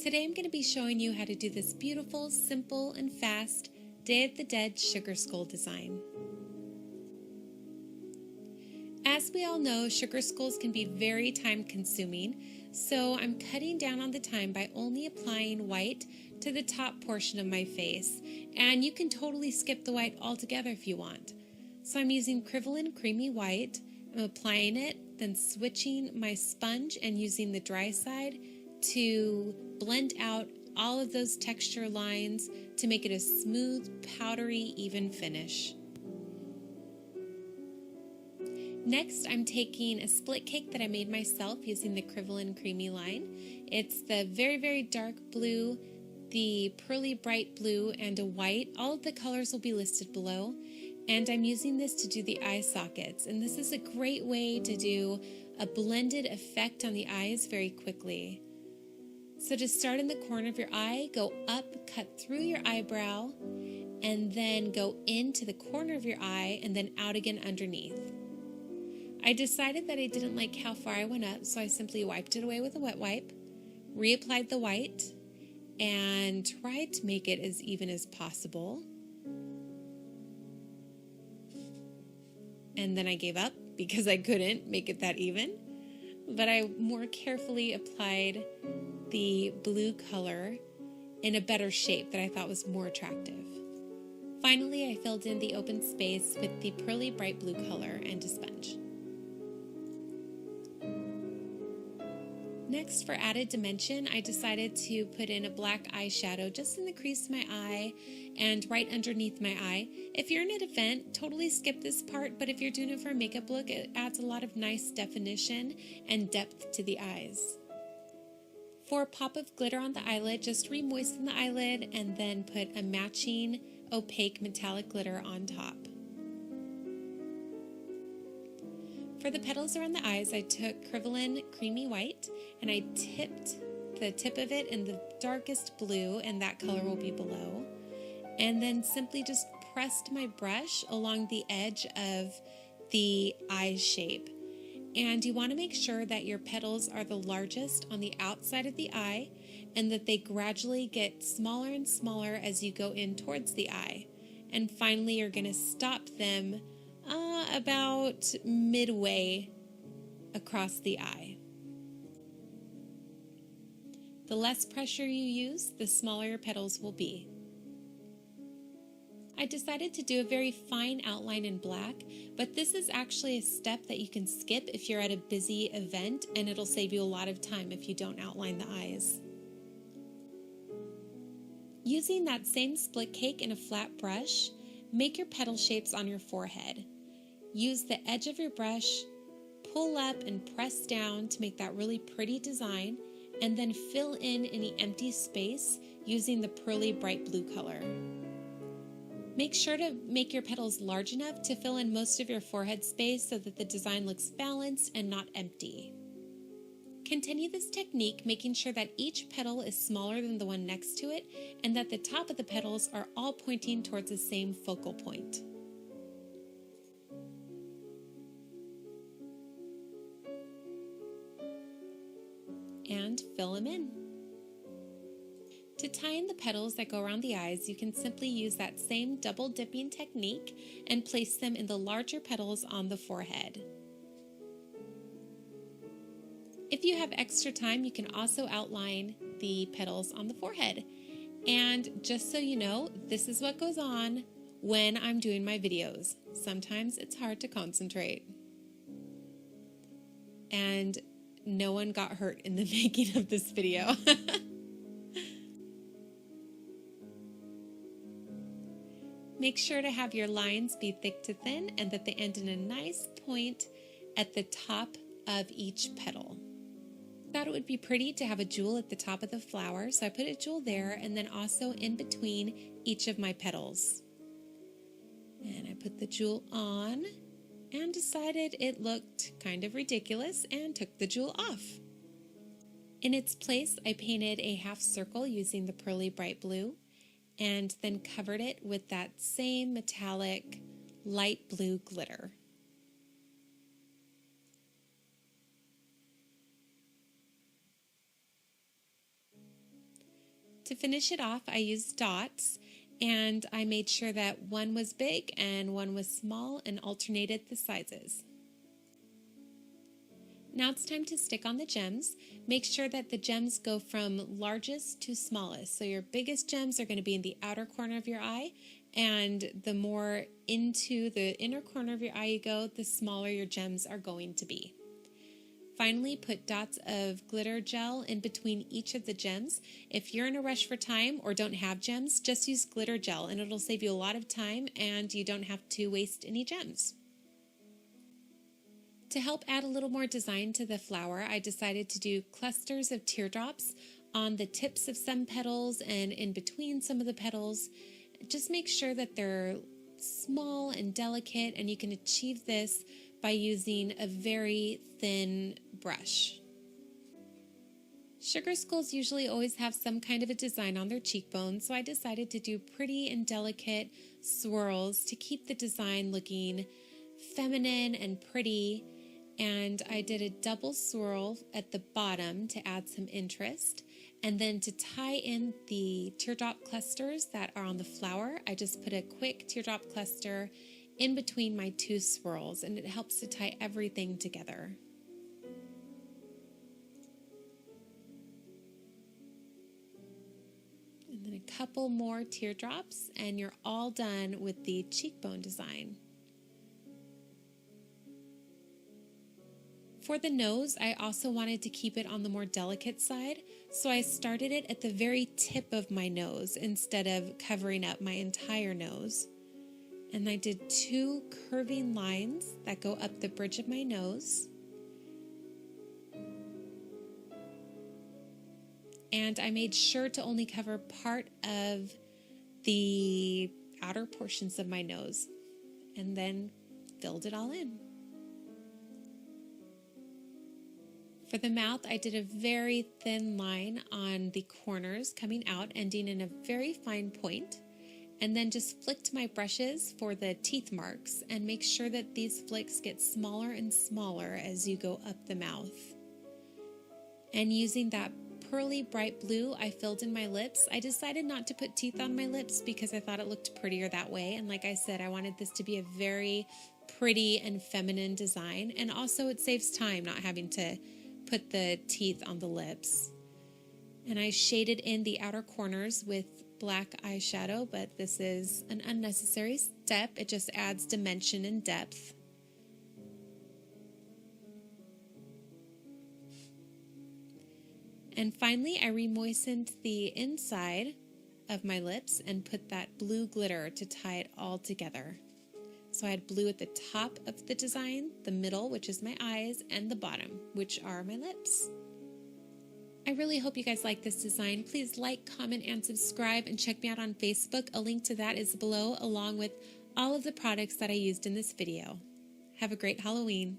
Today I'm going to be showing you how to do this beautiful, simple, and fast Day of the Dead sugar skull design. As we all know, sugar skulls can be very time consuming, so I'm cutting down on the time by only applying white to the top portion of my face, and you can totally skip the white altogether if you want. So I'm using Crivolin Creamy White, I'm applying it, then switching my sponge and using the dry side to blend out all of those texture lines to make it a smooth, powdery, even finish. Next, I'm taking a split cake that I made myself using the Crivolin Creamy line. It's the very, very dark blue, the pearly bright blue, and a white. All of the colors will be listed below. And I'm using this to do the eye sockets. And this is a great way to do a blended effect on the eyes very quickly. So to start in the corner of your eye, go up, cut through your eyebrow, and then go into the corner of your eye and then out again underneath. I decided that I didn't like how far I went up, so I simply wiped it away with a wet wipe, reapplied the white, and tried to make it as even as possible. And then I gave up because I couldn't make it that even. But I more carefully applied the blue color in a better shape that I thought was more attractive. Finally, I filled in the open space with the pearly bright blue color and a sponge. Next, for added dimension, I decided to put in a black eyeshadow just in the crease of my eye and right underneath my eye. If you're in an event, totally skip this part, but if you're doing it for a makeup look, it adds a lot of nice definition and depth to the eyes. For a pop of glitter on the eyelid, just re-moisten the eyelid and then put a matching opaque metallic glitter on top. For the petals around the eyes, I took Crivolin Creamy White and I tipped the tip of it in the darkest blue, and that color will be below. And then simply just pressed my brush along the edge of the eye shape. And you want to make sure that your petals are the largest on the outside of the eye and that they gradually get smaller and smaller as you go in towards the eye. And finally, you're going to stop them about midway across the eye. The less pressure you use, the smaller your petals will be. I decided to do a very fine outline in black, but this is actually a step that you can skip if you're at a busy event, and it'll save you a lot of time if you don't outline the eyes. Using that same split cake in a flat brush, make your petal shapes on your forehead. Use the edge of your brush, pull up and press down to make that really pretty design, and then fill in any empty space using the pearly bright blue color. Make sure to make your petals large enough to fill in most of your forehead space so that the design looks balanced and not empty. Continue this technique, making sure that each petal is smaller than the one next to it and that the top of the petals are all pointing towards the same focal point. And fill them in. To tie in the petals that go around the eyes, you can simply use that same double dipping technique and place them in the larger petals on the forehead. If you have extra time, you can also outline the petals on the forehead. And just so you know, this is what goes on when I'm doing my videos. Sometimes it's hard to concentrate. And no one got hurt in the making of this video. Make sure to have your lines be thick to thin and that they end in a nice point at the top of each petal. I thought it would be pretty to have a jewel at the top of the flower, so I put a jewel there and then also in between each of my petals. And I put the jewel on and decided it looked kind of ridiculous and took the jewel off. In its place, I painted a half circle using the pearly bright blue and then covered it with that same metallic light blue glitter. To finish it off, I used dots, and I made sure that one was big and one was small and alternated the sizes. Now it's time to stick on the gems. Make sure that the gems go from largest to smallest. So your biggest gems are going to be in the outer corner of your eye, and the more into the inner corner of your eye you go, the smaller your gems are going to be. Finally, put dots of glitter gel in between each of the gems. If you're in a rush for time or don't have gems, just use glitter gel and it'll save you a lot of time and you don't have to waste any gems. To help add a little more design to the flower, I decided to do clusters of teardrops on the tips of some petals and in between some of the petals. Just make sure that they're small and delicate, and you can achieve this by using a very thin brush. Sugar skulls usually always have some kind of a design on their cheekbones, so I decided to do pretty and delicate swirls to keep the design looking feminine and pretty. And I did a double swirl at the bottom to add some interest. And then to tie in the teardrop clusters that are on the flower, I just put a quick teardrop cluster in between my two swirls, and it helps to tie everything together. And then a couple more teardrops, and you're all done with the cheekbone design. For the nose, I also wanted to keep it on the more delicate side, so I started it at the very tip of my nose instead of covering up my entire nose. And I did two curving lines that go up the bridge of my nose. And I made sure to only cover part of the outer portions of my nose, and then filled it all in. For the mouth, I did a very thin line on the corners coming out, ending in a very fine point, and then just flicked my brushes for the teeth marks, and make sure that these flicks get smaller and smaller as you go up the mouth. And using that pearly bright blue, I filled in my lips. I decided not to put teeth on my lips because I thought it looked prettier that way, and like I said, I wanted this to be a very pretty and feminine design, and also it saves time not having to put the teeth on the lips. And I shaded in the outer corners with black eyeshadow, but this is an unnecessary step. It just adds dimension and depth. And finally, I remoistened the inside of my lips and put that blue glitter to tie it all together. So I had blue at the top of the design, the middle, which is my eyes, and the bottom, which are my lips. I really hope you guys like this design. Please like, comment, and subscribe, and check me out on Facebook. A link to that is below, along with all of the products that I used in this video. Have a great Halloween.